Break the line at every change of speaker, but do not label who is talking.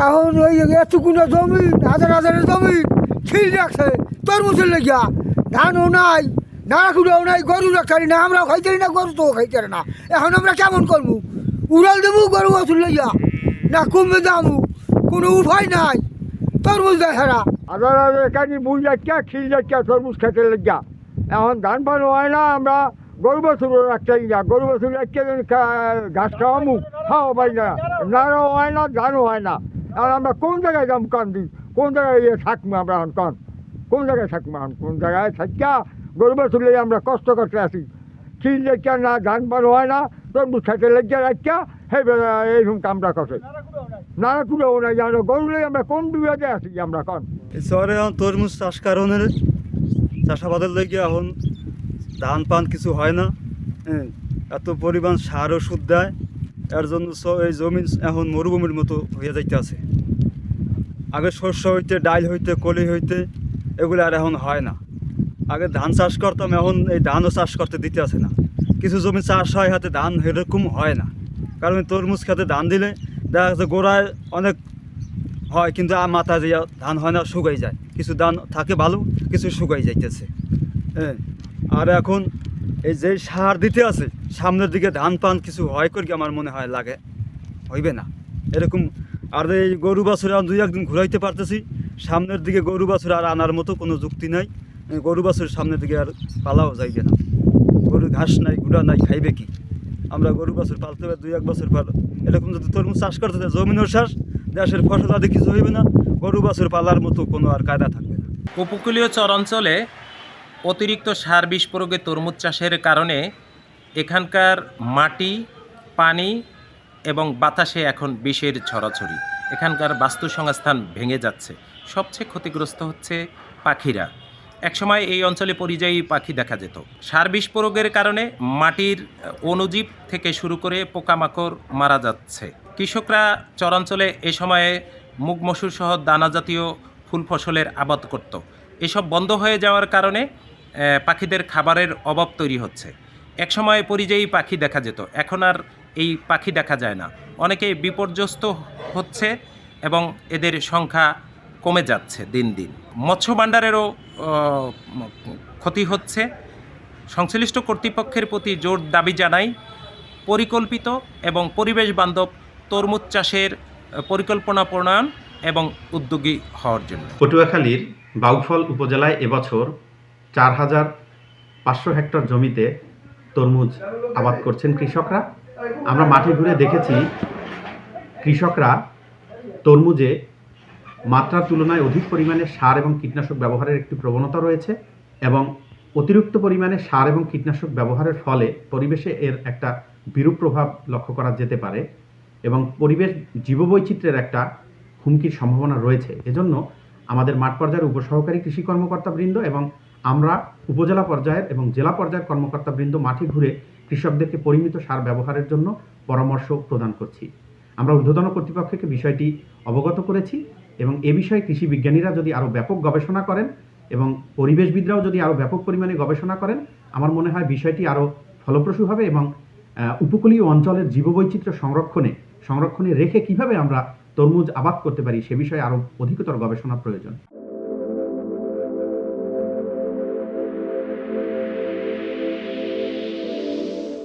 এখন ওই এতগুলো জমি হাজার হাজারের জমি ছিল রাখছে তরমুজের লেগিয়া, ধানও নাই, নাড়াকুড়াও নাই, গরু রাখতে না, আমরাও খাইতে না, গরু তো খাইতে না। এখন আমরা কেমন করবো? উড়াল দেবো গরু বছর লেগিয়া না, কমবে দামু, কোনো উপায় নাই। তরমুজ দেয় হারা
হাজার হাজার কানি বুঝ যাচ্ছা খিল যাচ্ছা তরমুজ খেতে লেগিয়া। এখন ধান পান হয় না, আমরা গরু বছর রাখতে যা, গরু বছর রাখতে ঘাস খাওয়ামু, খাওয়া পাই না, নাড়াও হয় না, ধানও হয় না। আর আমরা কোন জায়গায় যাম কান দিই, কোন জায়গায় থাকবো আমরা এখন কন, কোন জায়গায় থাকবো এখন, কোন জায়গায় থাকা গরু বছর লেগে আমরা কষ্ট করতে আসি। খিল যাচ্ছা না, ধান পান হয় না, তরমুজ খেতে লেগিয়া রাখা, সেই এইরকম কামরা করছে। নাড়াকুড়াও নাই, জানো গরু লেগে আমরা কোন বিভাগে আসি আমরা কন।
শহরে এখন তরমুজ চাষ কারণের চাষাবাদের লেগে এখন ধান পান কিছু হয় না। হ্যাঁ, এত পরিমাণ সার ওষুধ দেয়, এর জন্য এই জমি এখন মরুভূমির মতো হয়ে যাইতে আছে। আগে শস্য হইতে, ডাল হইতে, কলি হইতে, এগুলো আর এখন হয় না। আগে ধান চাষ করতাম, এখন এই ধানও চাষ করতে দিতে আছে না। কিছু জমি চাষ হয়, হাতে ধান এরকম হয় না, কারণ তরমুজ খেতে ধান দিলে দেখা যাচ্ছে গোড়ায় অনেক হয়, কিন্তু মাথা দিয়ে ধান হয় না, শুকাই যায়। কিছু ধান থাকে ভালো, কিছু শুকাই যাইতেছে। হ্যাঁ, আর এখন এই যে সার দিতে আছে, সামনের দিকে ধান পান কিছু হয় করি আমার মনে হয় লাগে হইবে না এরকম। আর এই গরু বাছুর আর দুই একদিন ঘুরাইতে পারতেছি, সামনের দিকে গরু বাছুর আর আনার মতো কোনো যুক্তি নাই। গরু বাছুর সামনের দিকে আর পালাও যাইবে না, গরুর ঘাস নাই, গুঁড়া নাই, খাইবে কি? আমরা গরু বাছুর পালতে হবে দুই এক বছর পর। এরকম যদি তরমুজ চাষ করতে হয়, জমিনও শ্বাস, দেশের ফসল আদি কিছু হইবে না, গরু বাছুর পালার মতো কোনো আর কায়দা থাকবে না।
উপকূলীয় চরাঞ্চলে অতিরিক্ত সার বিষ প্রয়োগে তরমুজ চাষের কারণে এখানকার মাটি, পানি এবং বাতাসে এখন বিষের ছড়াছড়ি। এখানকার বাস্তু সংস্থান ভেঙে যাচ্ছে। সবচেয়ে ক্ষতিগ্রস্ত হচ্ছে পাখিরা। একসময় এই অঞ্চলে পরিযায়ী পাখি দেখা যেত। সার বিষ প্রয়োগের কারণে মাটির অণুজীব থেকে শুরু করে পোকামাকড় মারা যাচ্ছে। কৃষকরা চরাঞ্চলে এ সময়ে মুগ মসুর সহ দানা জাতীয় ফুল ফসলের আবাদ করত। এসব বন্ধ হয়ে যাওয়ার কারণে পাখিদের খাবারের অভাব তৈরি হচ্ছে। একসময় পরিযায়ী পাখি দেখা যেত, এখন আর এই পাখি দেখা যায় না। অনেকেই বিপর্যস্ত হচ্ছে এবং এদের সংখ্যা কমে যাচ্ছে দিন দিন। মৎস্য ভাণ্ডারেরও ক্ষতি হচ্ছে। সংশ্লিষ্ট কর্তৃপক্ষের প্রতি জোর দাবি জানাই পরিকল্পিত এবং পরিবেশ বান্ধব তরমুজ চাষের পরিকল্পনা প্রণয়ন এবং উদ্যোগী হওয়ার জন্য।
পটুয়াখালীর বাউফল উপজেলায় এবছর 4,500 হেক্টর জমিতে তরমুজ আবাদ করছেন কৃষকরা। আমরা মাঠে ঘুরে দেখেছি কৃষকরা তরমুজে মাত্রার তুলনায় অধিক পরিমাণে সার এবং কীটনাশক ব্যবহারের একটি প্রবণতা রয়েছে এবং অতিরিক্ত পরিমাণে সার এবং কীটনাশক ব্যবহারের ফলে পরিবেশে এর একটা বিরূপ প্রভাব লক্ষ্য করা যেতে পারে এবং পরিবেশ জীববৈচিত্র্যের একটা হুমকির সম্ভাবনা রয়েছে। এজন্য আমাদের মাঠ পর্যায়ের উপসহকারী কৃষি কর্মকর্তাবৃন্দ এবং আমরা উপজেলা পর্যায়ের এবং জেলা পর্যায়ের কর্মকর্তাবৃন্দ মাঠে ঘুরে কৃষকদেরকে পরিমিত সার ব্যবহারের জন্য পরামর্শ প্রদান করছি। আমরা ঊর্ধ্বতন কর্তৃপক্ষকে বিষয়টি অবগত করেছি এবং এ বিষয়ে কৃষি বিজ্ঞানীরা যদি আরও ব্যাপক গবেষণা করেন এবং পরিবেশবিদরাও যদি আরও ব্যাপক পরিমাণে গবেষণা করেন, আমার মনে হয় বিষয়টি আরও ফলপ্রসূ হবে এবং উপকূলীয় অঞ্চলের জীববৈচিত্র্য সংরক্ষণে রেখে কিভাবে আমরা তরমুজ আবাদ করতে পারি সে বিষয়ে আরও অধিকতর গবেষণা প্রয়োজন।